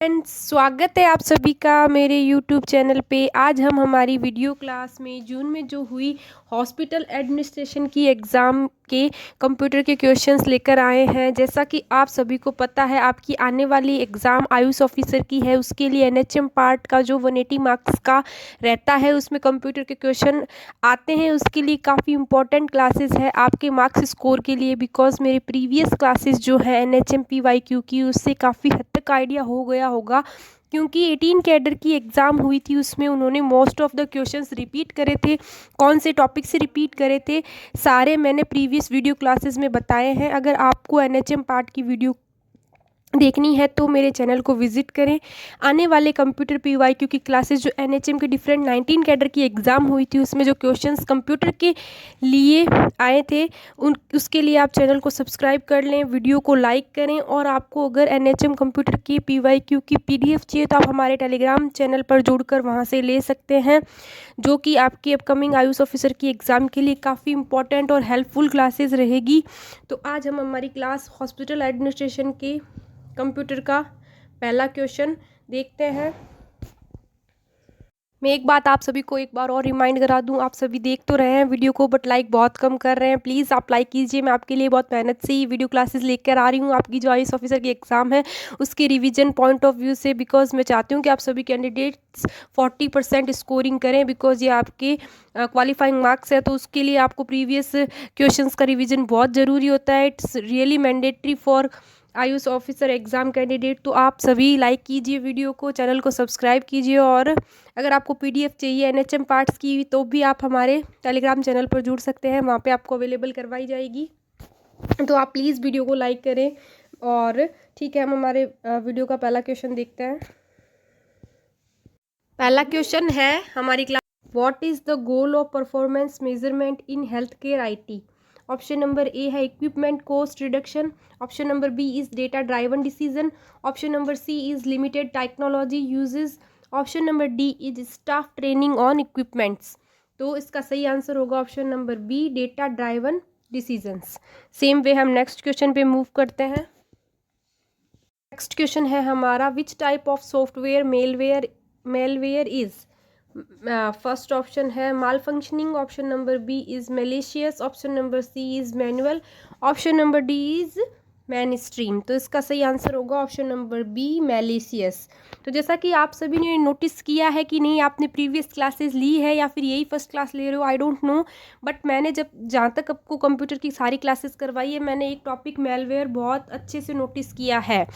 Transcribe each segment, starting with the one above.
Friends, स्वागत है आप सभी का मेरे यूट्यूब चैनल पे। आज हम हमारी वीडियो क्लास में जून में जो हुई हॉस्पिटल एडमिनिस्ट्रेशन की एग्ज़ाम के कंप्यूटर के क्वेश्चंस लेकर आए हैं। जैसा कि आप सभी को पता है, आपकी आने वाली एग्ज़ाम आयुष ऑफिसर की है। उसके लिए एनएचएम पार्ट का जो 180 मार्क्स का रहता है, उसमें कंप्यूटर के क्वेश्चन आते हैं। उसके लिए काफ़ी इंपॉर्टेंट क्लासेस है आपके मार्क्स स्कोर के लिए, बिकॉज मेरे प्रीवियस क्लासेस जो है एनएचएम पीवाईक्यू की, उससे काफ़ी हद तक आइडिया हो गया होगा। क्योंकि 18 कैडर की एग्ज़ाम हुई थी, उसमें उन्होंने most of the questions repeat करे थे। कौन से टॉपिक से रिपीट करे थे, सारे मैंने प्रीवियस वीडियो क्लासेस में बताए हैं। अगर आपको एनएचएम पार्ट की वीडियो देखनी है तो मेरे चैनल को विजिट करें। आने वाले कंप्यूटर पीवाईक्यू की क्लासेस जो एनएचएम के डिफरेंट 19 कैडर की एग्ज़ाम हुई थी, उसमें जो क्वेश्चंस कंप्यूटर के लिए आए थे उसके लिए आप चैनल को सब्सक्राइब कर लें, वीडियो को लाइक करें। और आपको अगर एनएचएम कंप्यूटर की पीवाईक्यू की पीडीएफ चाहिए तो आप हमारे टेलीग्राम चैनल पर जुड़कर वहाँ से ले सकते हैं, जो कि आपकी अपकमिंग आयुष ऑफिसर की एग्ज़ाम के लिए काफ़ी इंपॉर्टेंट और हेल्पफुल क्लासेस रहेगी। तो आज हम हमारी क्लास हॉस्पिटल एडमिनिस्ट्रेशन के कंप्यूटर का पहला क्वेश्चन देखते हैं। मैं एक बात आप सभी को एक बार और रिमाइंड करा दूं, आप सभी देख तो रहे हैं वीडियो को बट लाइक बहुत कम कर रहे हैं। प्लीज़ आप लाइक कीजिए। मैं आपके लिए बहुत मेहनत से ही वीडियो क्लासेस लेकर आ रही हूं आपकी जो आईएएस ऑफिसर की एग्ज़ाम है उसके रिवीजन पॉइंट ऑफ व्यू से, बिकॉज मैं चाहती हूँ कि आप सभी कैंडिडेट्स 40% स्कोरिंग करें, बिकॉज ये आपके क्वालिफाइंग मार्क्स है। तो उसके लिए आपको प्रीवियस क्वेश्चंस का रिवीजन बहुत ज़रूरी होता है। It's really mandatory for Ayush officer exam candidate. तो आप सभी लाइक कीजिए वीडियो को, चैनल को सब्सक्राइब कीजिए। और अगर आपको पीडीएफ चाहिए एनएचएम पार्ट्स की तो भी आप हमारे टेलीग्राम चैनल पर जुड़ सकते हैं, वहाँ पे आपको अवेलेबल करवाई जाएगी। तो आप प्लीज़ वीडियो को लाइक करें। और ठीक है, हम हमारे वीडियो का पहला क्वेश्चन देखते हैं। पहला क्वेश्चन है हमारी class, what is the goal of performance measurement in health care IT. Option number A है equipment cost reduction, option number B is data driven decision, option number C is limited technology uses, option number D is staff training on equipments. तो इसका सही answer होगा option number B, data driven decisions. Same way हम next question पे move करते हैं। Next question है हमारा, which type of software malware is. First option है malfunctioning, option number B is malicious, option number C is manual, option number D is mainstream. तो इसका सही answer होगा ऑप्शन नंबर बी, मेलिशियस। तो जैसा कि आप सभी ने नोटिस किया है कि नहीं, आपने प्रीवियस क्लासेस ली है या फिर यही फर्स्ट क्लास ले रहे हो, आई डोंट नो, बट मैंने जहाँ तक आपको कंप्यूटर की सारी क्लासेस करवाई है, मैंने एक टॉपिक मेलवेयर बहुत अच्छे से नोटिस किया है।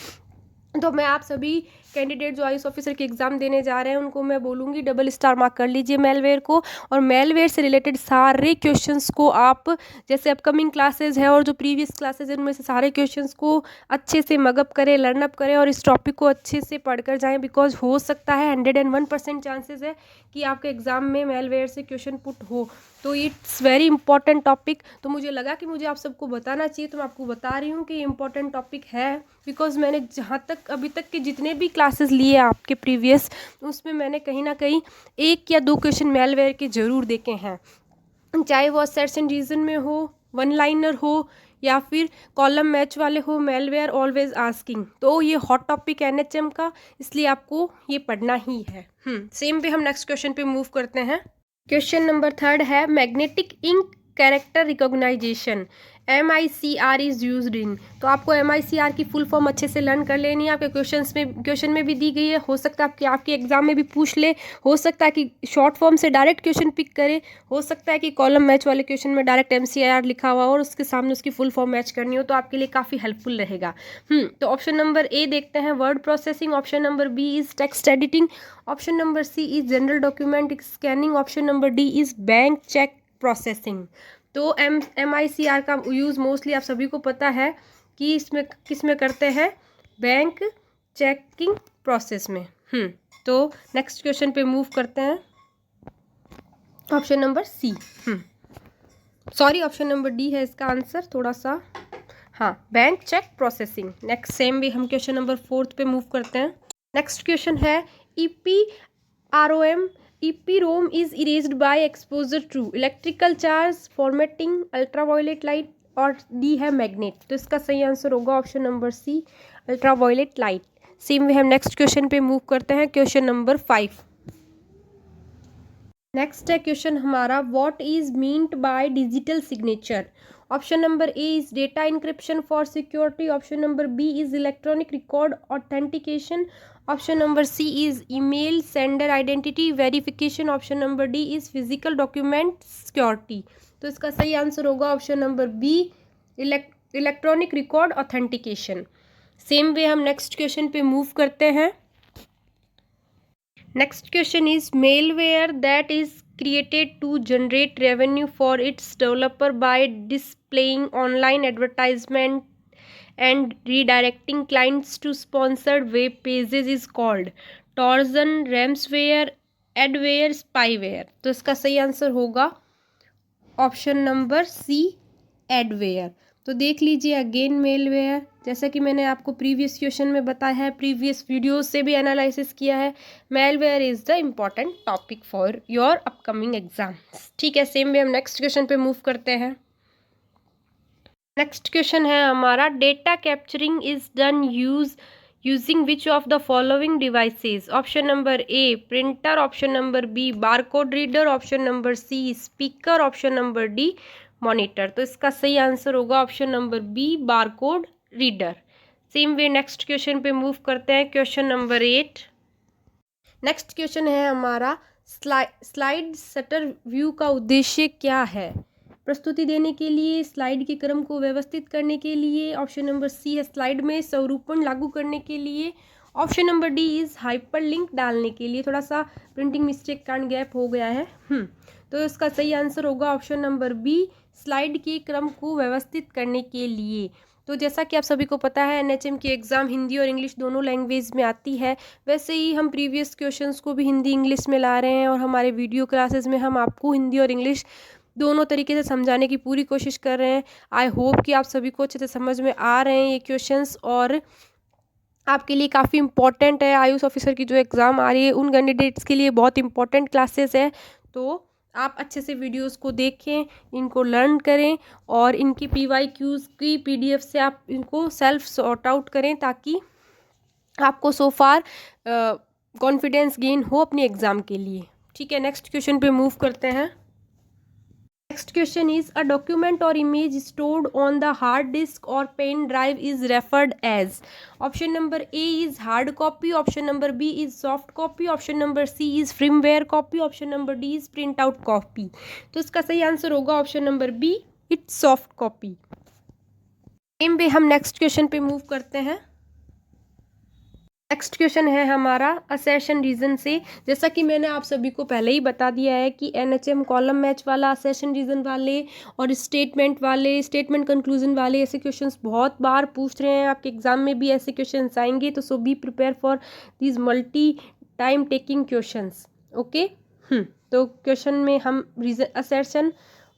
तो मैं आप सभी कैंडिडेट जो आईएएस ऑफिसर की एग्ज़ाम देने जा रहे हैं उनको मैं बोलूँगी डबल स्टार मार्क कर लीजिए मेलवेयर को। और मेलवेयर से रिलेटेड सारे क्वेश्चंस को आप, जैसे अपकमिंग क्लासेस है और जो प्रीवियस क्लासेस है, उनमें से सारे क्वेश्चंस को अच्छे से मगअप करें, लर्नअप करें और इस टॉपिक को अच्छे से पढ़कर जाएँ, बिकॉज हो सकता है 101% चांसेस है कि आपके एग्ज़ाम में मेलवेयर से क्वेश्चन पुट हो। तो इट्स वेरी इंपॉर्टेंट टॉपिक। तो मुझे लगा कि मुझे आप सबको बताना चाहिए, तो मैं आपको बता रही हूँ कि ये इंपॉर्टेंट टॉपिक है, बिकॉज मैंने जहाँ तक अभी तक के जितने भी क्लासेस लिए आपके प्रीवियस, उसमें मैंने कहीं ना कहीं 1 या 2 क्वेश्चन मेलवेयर के ज़रूर देखे हैं, चाहे वो सेट्स एंड रीजन में हो, वन लाइनर हो या फिर कॉलम मैच वाले हो। Malware always asking. तो ये हॉट टॉपिक है एनएचएम का, इसलिए आपको ये पढ़ना ही है। सेम पे हम नेक्स्ट क्वेश्चन पे मूव करते हैं। क्वेश्चन नंबर 3 है, magnetic ink character recognition MICR is used in. तो आपको MICR की फुल फॉर्म अच्छे से लर्न कर लेनी है। आपके क्वेश्चन में भी दी गई है, हो सकता है आपके एग्जाम में भी पूछ ले, हो सकता है कि शॉर्ट फॉर्म से डायरेक्ट क्वेश्चन पिक करे, हो सकता है कि कॉलम मैच वाले क्वेश्चन में डायरेक्ट MCIR लिखा हुआ और उसके सामने उसकी फुल फॉर्म मैच करनी हो, तो आपके लिए काफ़ी हेल्पफुल रहेगा। तो ऑप्शन नंबर ए देखते हैं, word processing, option number B is text editing, option number C is general document scanning, option number D is bank cheque processing. तो MICR का यूज़ मोस्टली आप सभी को पता है कि इसमें किस में करते हैं, बैंक चेकिंग प्रोसेस में। तो नेक्स्ट क्वेश्चन पे मूव करते हैं। Option number C, sorry option number D है इसका आंसर, थोड़ा सा bank cheque processing. Next same भी हम क्वेश्चन नंबर 4 पे मूव करते हैं। नेक्स्ट क्वेश्चन है, EPROM is erased by exposure to electrical charge, formatting, ultraviolet light और डी है मैग्नेट। तो इसका सही आंसर होगा option number C, ultraviolet light. Same way हम नेक्स्ट क्वेश्चन पे मूव करते हैं, क्वेश्चन नंबर 5। नेक्स्ट है क्वेश्चन हमारा, what is meant by digital signature. Option number A is data encryption for security, option number B is electronic record authentication, option number C is email sender identity verification, option number D is physical document security. तो इसका सही answer होगा option number B, electronic record authentication. Same way हम next question पे move करते हैं। Next question is, malware that is created to generate revenue for its developer by displaying online advertisement and redirecting clients to sponsored web pages is called Trojan, ransomware, adware, spyware। तो इसका सही answer होगा option number सी, adware. तो देख लीजिए again malware, जैसा कि मैंने आपको प्रीवियस क्वेश्चन में बताया है, प्रीवियस वीडियोस से भी एनालिसिस किया है, malware is the important topic for your upcoming exams. ठीक है, सेम वे हम नेक्स्ट क्वेश्चन पे मूव करते हैं। नेक्स्ट क्वेश्चन है हमारा, data capturing is done using which of the following devices. Option number A printer, option number B barcode reader, option number C speaker, option number D monitor. तो इसका सही answer होगा option number B, barcode reader. Same way next question पे move करते हैं, question number 8। Next question है हमारा, slide shutter view का उद्देश्य क्या है। प्रस्तुति देने के लिए, स्लाइड के क्रम को व्यवस्थित करने के लिए, ऑप्शन नंबर सी है स्लाइड में स्वरूपण लागू करने के लिए, option number D is hyperlink डालने के लिए। थोड़ा सा प्रिंटिंग मिस्टेक कांड गैप हो गया है। तो इसका सही आंसर होगा ऑप्शन नंबर बी, स्लाइड के क्रम को व्यवस्थित करने के लिए। तो जैसा कि आप सभी को पता है एनएचएम की एग्ज़ाम हिंदी और इंग्लिश दोनों लैंग्वेज में आती है, वैसे ही हम प्रीवियस क्वेश्चंस को भी हिंदी इंग्लिश में ला रहे हैं और हमारे वीडियो क्लासेस में हम आपको हिंदी और इंग्लिश दोनों तरीके से समझाने की पूरी कोशिश कर रहे हैं। आई होप कि आप सभी को अच्छे से समझ में आ रहे हैं ये क्वेश्चंस, और आपके लिए काफ़ी इंपॉर्टेंट है। आयुष ऑफिसर की जो एग्ज़ाम आ रही है उन कैंडिडेट्स के लिए बहुत इंपॉर्टेंट क्लासेस है। तो आप अच्छे से वीडियोस को देखें, इनको लर्न करें और इनकी PYQs की PDF से आप इनको सेल्फ सॉर्ट आउट करें, ताकि आपको सो फार कॉन्फिडेंस गेन हो अपनी एग्ज़ाम के लिए। ठीक है, नेक्स्ट क्वेश्चन पे मूव करते हैं। Next question is, a document और image stored on the hard disk और pen drive is referred as. Option number A is hard copy, option number B is soft copy, option number C is firmware copy, option number D is print out copy. तो इसका सही answer होगा option number B, it's soft copy. Same way हम next question पे move करते हैं। Next question है हमारा असेशन रीजन से। जैसा कि मैंने आप सभी को पहले ही बता दिया है कि एनएचएम कॉलम मैच वाला, असेशन रीजन वाले और स्टेटमेंट वाले, स्टेटमेंट कंक्लूजन वाले ऐसे क्वेश्चंस बहुत बार पूछ रहे हैं। आपके एग्जाम में भी ऐसे क्वेश्चंस आएंगे, तो so be prepare for these multi time taking questions. Okay, तो क्वेश्चन में हम रीजन, असेशन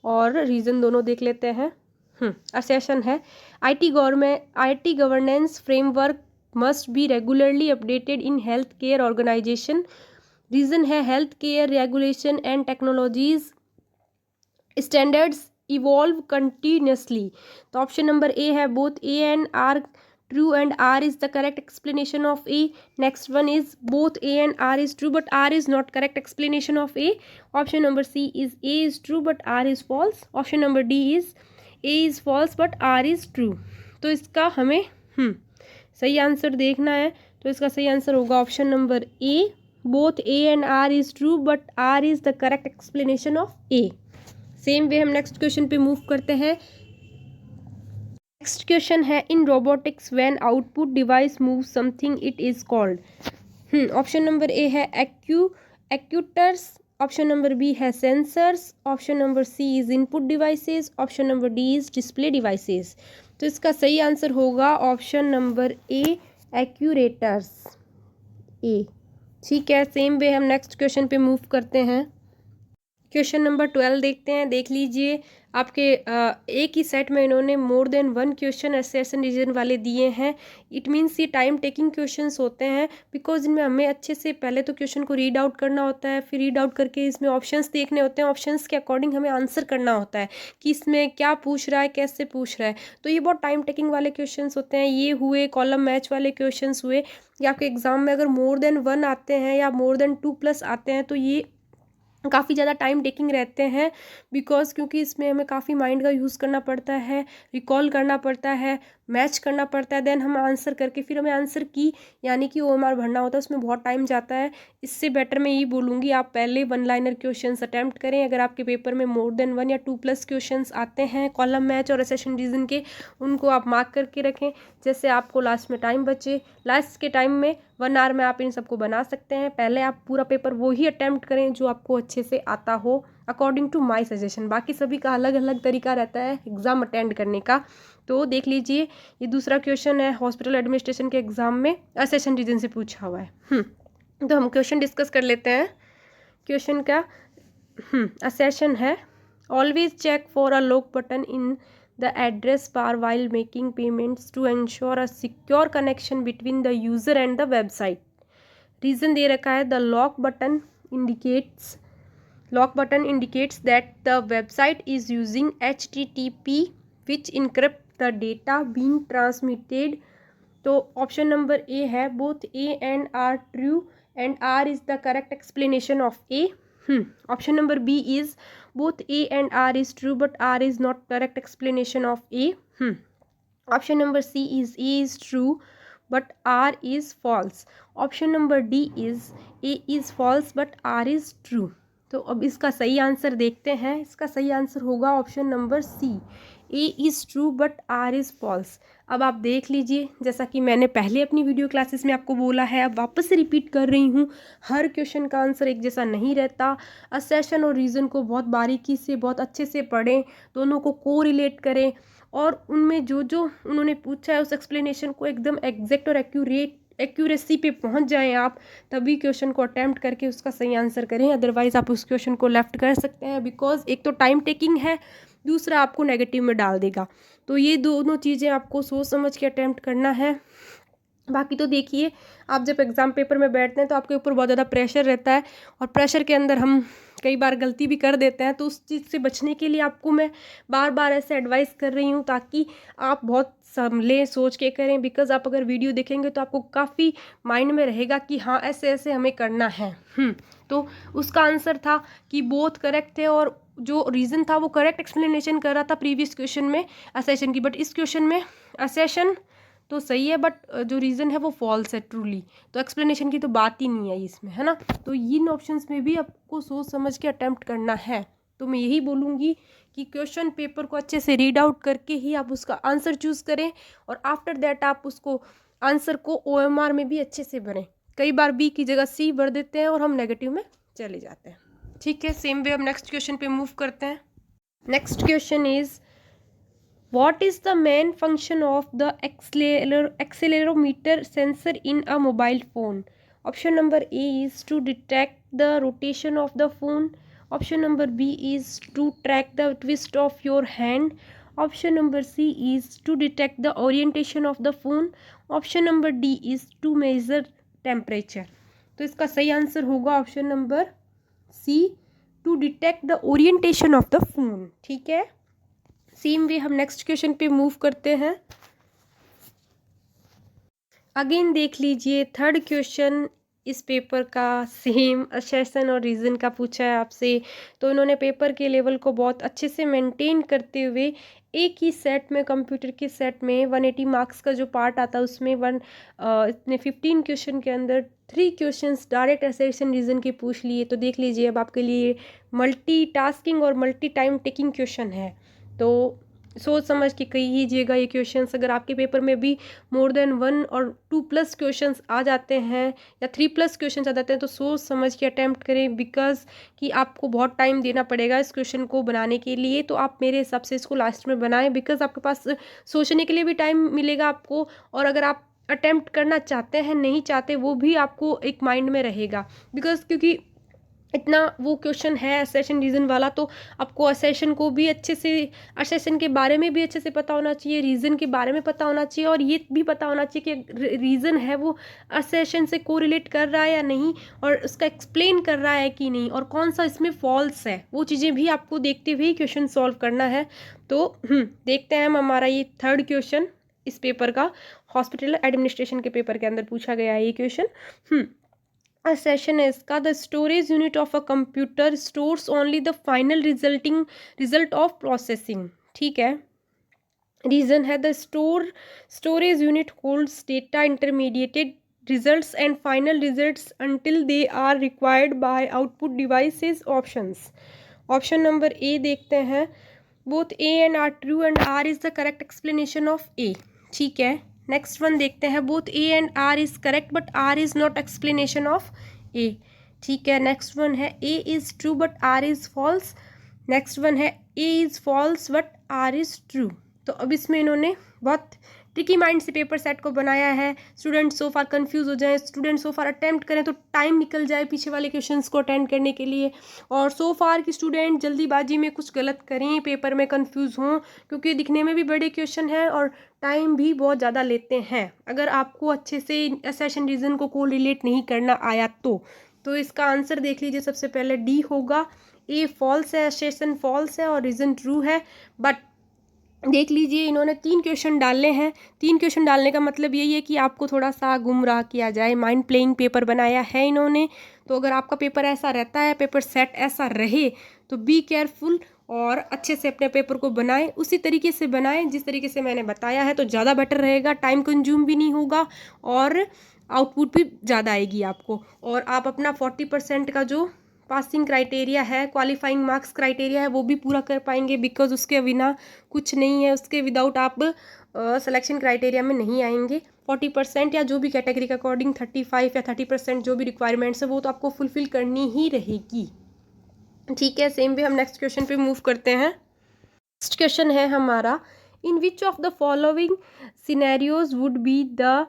और रीजन दोनों देख लेते हैं। असेशन है, IT governance framework must be regularly updated in healthcare organization। Reason है, health care regulation and technologies standards evolve continuously. तो ऑप्शन नंबर ए है both A and R true and R is the correct explanation of A. Next one is both A and R is true but R is not correct explanation of A. Option number C is A is true but R is false. Option number D is A is false but R is true. तो इसका हमें सही answer देखना है। तो इसका सही answer होगा option number A, both A and R is true but R is the correct explanation of A. Same way हम नेक्स्ट क्वेश्चन पे मूव करते हैं। नेक्स्ट क्वेश्चन है, in robotics when output device move something it is called. Option number A है actuators, option number B है sensors, option number C is input devices, option number D is display devices. तो इसका सही answer होगा option number ए, एक्यूरेटर्स ए। ठीक है, same way हम next question पे मूव करते हैं। क्वेश्चन नंबर 12 देखते हैं, देख लीजिए। आपके एक ही सेट में इन्होंने more than one question assertion reason वाले दिए हैं। इट मीन्स ये टाइम टेकिंग क्वेश्चंस होते हैं, बिकॉज इनमें हमें अच्छे से पहले तो क्वेश्चन को रीड आउट करना होता है, फिर रीड आउट करके इसमें ऑप्शंस देखने होते हैं, ऑप्शंस के अकॉर्डिंग हमें आंसर करना होता है कि इसमें क्या पूछ रहा है, कैसे पूछ रहा है। तो ये बहुत टाइम टेकिंग वाले क्वेश्चंस होते हैं। ये हुए कॉलम मैच वाले क्वेश्चंस हुए। या आपके एग्जाम में अगर मोर देन वन आते हैं या मोर देन 2+ आते हैं तो ये काफ़ी ज़्यादा टाइम टेकिंग रहते हैं, बिकॉज क्योंकि इसमें हमें काफ़ी माइंड का यूज़ करना पड़ता है, रिकॉल करना पड़ता है, मैच करना पड़ता है, देन हम आंसर करके फिर हमें आंसर की यानी कि OMR भरना होता है, उसमें बहुत टाइम जाता है। इससे बेटर मैं यही बोलूँगी आप पहले वन लाइनर क्वेश्चंस अटैम्प्ट करें। अगर आपके पेपर में मोर देन वन या 2+ क्वेश्चंस आते हैं कॉलम मैच और असर्शन रीजन के, उनको आप मार्क करके रखें, जैसे आपको लास्ट में टाइम बचे। लास्ट के टाइम में 1 आवर में आप इन सबको बना सकते हैं। पहले आप पूरा पेपर वो ही अटैम्प्ट करें जो आपको अच्छे से आता हो, अकॉर्डिंग टू माई सजेशन। बाकी सभी का अलग अलग तरीका रहता है एग्ज़ाम अटेंड करने का। तो देख लीजिए, ये दूसरा क्वेश्चन है हॉस्पिटल एडमिनिस्ट्रेशन के एग्ज़ाम में असर्शन रीजन से पूछा हुआ है। तो हम क्वेश्चन डिस्कस कर लेते हैं। क्वेश्चन का असर्शन है, always check for a lock button in the address bar while making payments to ensure a secure connection between the user and the website. Reason दे रखा है, the lock button indicates that the website is using HTTP which encrypt the data being transmitted. तो option number A है, both A and R true and R is the correct explanation of A. Option number B is both A and R is true but R is not correct explanation of A. Option number C is A is true but R is false. Option number D is A is false but R is true. तो अब इसका सही answer देखते हैं। इसका सही answer होगा option number C, A is true but R is false. अब आप देख लीजिए, जैसा कि मैंने पहले अपनी वीडियो क्लासेस में आपको बोला है, अब वापस से रिपीट कर रही हूँ, हर क्वेश्चन का आंसर एक जैसा नहीं रहता। असर्शन और रीज़न को बहुत बारीकी से, बहुत अच्छे से पढ़ें, दोनों को कोरिलेट करें और उनमें जो जो उन्होंने पूछा है उस एक्सप्लेनेशन को एकदम एग्जैक्ट और एक्यूरेसी पे पहुंच जाएं आप, तभी क्वेश्चन को अटैम्प्ट करके उसका सही आंसर करें। अदरवाइज़ आप उस क्वेश्चन को लेफ्ट कर सकते हैं, बिकॉज एक तो टाइम टेकिंग है, दूसरा आपको नेगेटिव में डाल देगा। तो ये दोनों चीज़ें आपको सोच समझ के अटैम्प्ट करना है। बाकी तो देखिए, आप जब एग्ज़ाम पेपर में बैठते हैं तो आपके ऊपर बहुत ज़्यादा प्रेशर रहता है और प्रेशर के अंदर हम कई बार गलती भी कर देते हैं। तो उस चीज़ से बचने के लिए आपको मैं बार बार ऐसे एडवाइस कर रही हूँ ताकि आप बहुत संभले सोच के करें, बिकॉज आप अगर वीडियो देखेंगे तो आपको काफ़ी माइंड में रहेगा कि हाँ ऐसे ऐसे हमें करना है। तो उसका आंसर था कि बोथ करेक्ट थे और जो रीज़न था वो करेक्ट एक्सप्लेनेशन कर रहा था प्रीवियस क्वेश्चन में असर्शन की, बट इस क्वेश्चन में असर्शन तो सही है बट जो रीज़न है वो फॉल्स है ट्रूली। तो एक्सप्लेनेशन की तो बात ही नहीं है इसमें, है ना। तो इन ऑप्शंस में भी आपको सोच समझ के अटैम्प्ट करना है। तो मैं यही बोलूँगी कि क्वेश्चन पेपर को अच्छे से रीड आउट करके ही आप उसका आंसर चूज़ करें और आफ्टर दैट आप उसको आंसर को OMR में भी अच्छे से भरें। कई बार बी की जगह सी भर देते हैं और हम नेगेटिव में चले जाते हैं। ठीक है, सेम वे अब नेक्स्ट क्वेश्चन पे मूव करते हैं। Next question is, what is the main function of the accelerometer sensor in a mobile phone? Option number A is to detect the rotation of the phone. Option number B is to track the twist of your hand. Option number C is to detect the orientation of the phone. Option number D is to measure temperature. तो इसका सही answer होगा option number C, to detect the orientation of the phone. ठीक है, same way हम next question पे move करते हैं। अगेन देख लीजिए, थर्ड क्वेश्चन इस पेपर का सेम असर्शन और रीज़न का पूछा है आपसे। तो इन्होंने पेपर के लेवल को बहुत अच्छे से मेंटेन करते हुए एक ही सेट में, कंप्यूटर के सेट में 180 मार्क्स का जो पार्ट आता है उसमें इतने 15 क्वेश्चन के अंदर 3 क्वेश्चंस डायरेक्ट असर्शन रीज़न के पूछ लिए। तो देख लीजिए, अब आपके लिए मल्टी टास्किंग और मल्टी टाइम टेकिंग क्वेश्चन है, तो सोच समझ के कीजिएगा ये क्वेश्चंस। अगर आपके पेपर में भी मोर देन 1 और 2+ क्वेश्चंस आ जाते हैं या 3+ क्वेश्चंस आ जाते हैं तो सोच समझ के अटैम्प्ट करें, बिकॉज कि आपको बहुत टाइम देना पड़ेगा इस क्वेश्चन को बनाने के लिए। तो आप मेरे हिसाब से इसको लास्ट में बनाएं, बिकॉज आपके पास सोचने के लिए भी टाइम मिलेगा आपको, और अगर आप अटैम्प्ट करना चाहते हैं नहीं चाहते वो भी आपको एक माइंड में रहेगा। बिकॉज क्योंकि इतना वो क्वेश्चन है असेशन रीज़न वाला, तो आपको असेशन को भी अच्छे से, असेशन के बारे में भी अच्छे से पता होना चाहिए, रीज़न के बारे में पता होना चाहिए, और ये भी पता होना चाहिए कि रीज़न है वो असेशन से कोरिलेट कर रहा है या नहीं, और उसका एक्सप्लेन कर रहा है कि नहीं, और कौन सा इसमें फॉल्स है, वो चीज़ें भी आपको देखते हुए क्वेश्चन सॉल्व करना है। तो देखते हैं हम हमारा ये थर्ड क्वेश्चन इस पेपर का, हॉस्पिटल एडमिनिस्ट्रेशन के पेपर के अंदर पूछा गया है ये क्वेश्चन। A session is का the storage unit of a computer stores only the final result of processing। ठीक है, रीजन है the storage unit holds data intermediate results and final results until they are required by output devices। Option number A देखते हैं, both A and R true and R is the correct explanation of A। ठीक है, next one देखते हैं, both A and R is correct but R is not explanation of A. ठीक है, next one है A is true but R is false. Next one है A is false but R is true. तो अब इसमें इन्होंने बहुत tricky mind से पेपर सेट को बनाया है, स्टूडेंट सो फार कंफ्यूज हो जाए, स्टूडेंट सो फार अटेम्प्ट करें तो टाइम निकल जाए पीछे वाले क्वेश्चंस को अटेंड करने के लिए, और सो फार की स्टूडेंट जल्दीबाजी में कुछ गलत करें, पेपर में कंफ्यूज हों, क्योंकि दिखने में भी बड़े क्वेश्चन हैं और टाइम भी बहुत ज़्यादा लेते हैं। अगर आपको अच्छे से असेशन रीज़न को कोरिलेट नहीं करना आया तो इसका आंसर देख लीजिए, सबसे पहले डी होगा, ए फॉल्स है, असेशन फॉल्स है और रीज़न ट्रू है। बट देख लीजिए इन्होंने 3 क्वेश्चन डाले हैं, 3 क्वेश्चन डालने का मतलब यही है कि आपको थोड़ा सा गुमराह किया जाए, माइंड प्लेइंग पेपर बनाया है इन्होंने। तो अगर आपका पेपर ऐसा रहता है, पेपर सेट ऐसा रहे, तो बी केयरफुल और अच्छे से अपने पेपर को बनाएं, उसी तरीके से बनाएं जिस तरीके से मैंने बताया है, तो ज़्यादा बेटर रहेगा, टाइम कंज्यूम भी नहीं होगा और आउटपुट भी ज़्यादा आएगी आपको, और आप अपना 40% का जो पासिंग क्राइटेरिया है, क्वालिफाइंग मार्क्स क्राइटेरिया है, वो भी पूरा कर पाएंगे, बिकॉज उसके बिना कुछ नहीं है, उसके विदाउट आप सिलेक्शन क्राइटेरिया में नहीं आएंगे। 40% या जो भी कैटेगरी के अकॉर्डिंग 35 या 30% जो भी रिक्वायरमेंट्स है वो तो आपको फुलफिल करनी ही रहेगी। ठीक है, सेम वे हम नेक्स्ट क्वेश्चन पे मूव करते हैं। नेक्स्ट क्वेश्चन है हमारा, in which of the following scenarios would be the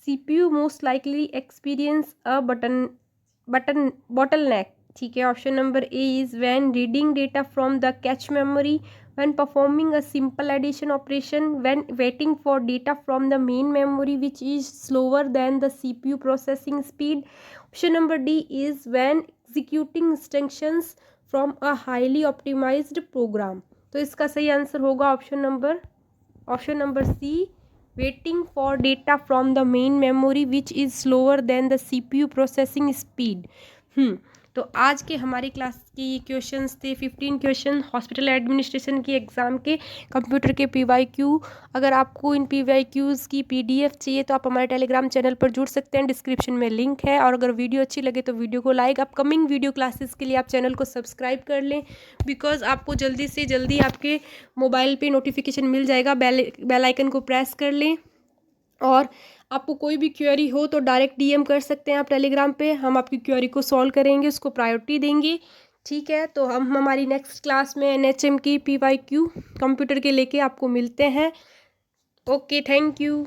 CPU most likely experience a bottleneck। ठीक है, option number A is when reading data from the cache memory, when performing a simple addition operation, when waiting for data from the main memory which is slower than the CPU processing speed। option number D is when executing instructions from a highly optimized program। तो इसका सही answer होगा option number C, waiting for data from the main memory which is slower than the CPU processing speed। तो आज के हमारी class के ये क्वेश्चंस थे, 15 क्वेश्चन हॉस्पिटल एडमिनिस्ट्रेशन की एग्ज़ाम के कंप्यूटर के PYQ। अगर आपको इन PYQs की PDF चाहिए तो आप हमारे टेलीग्राम चैनल पर जुड़ सकते हैं, डिस्क्रिप्शन में लिंक है। और अगर वीडियो अच्छी लगे तो वीडियो को लाइक, अपकमिंग वीडियो क्लासेस के लिए आप चैनल को सब्सक्राइब कर लें, बिकॉज आपको जल्दी से जल्दी आपके मोबाइल पर नोटिफिकेशन मिल जाएगा। बेल आइकन को प्रेस कर लें, और आपको कोई भी क्वेरी हो तो डायरेक्ट DM कर सकते हैं आप टेलीग्राम पे, हम आपकी क्वेरी को सॉल्व करेंगे, उसको प्रायोरिटी देंगे। ठीक है, तो हम हमारी नेक्स्ट क्लास में NHM की PYQ कंप्यूटर के लेके आपको मिलते हैं। Okay, thank you.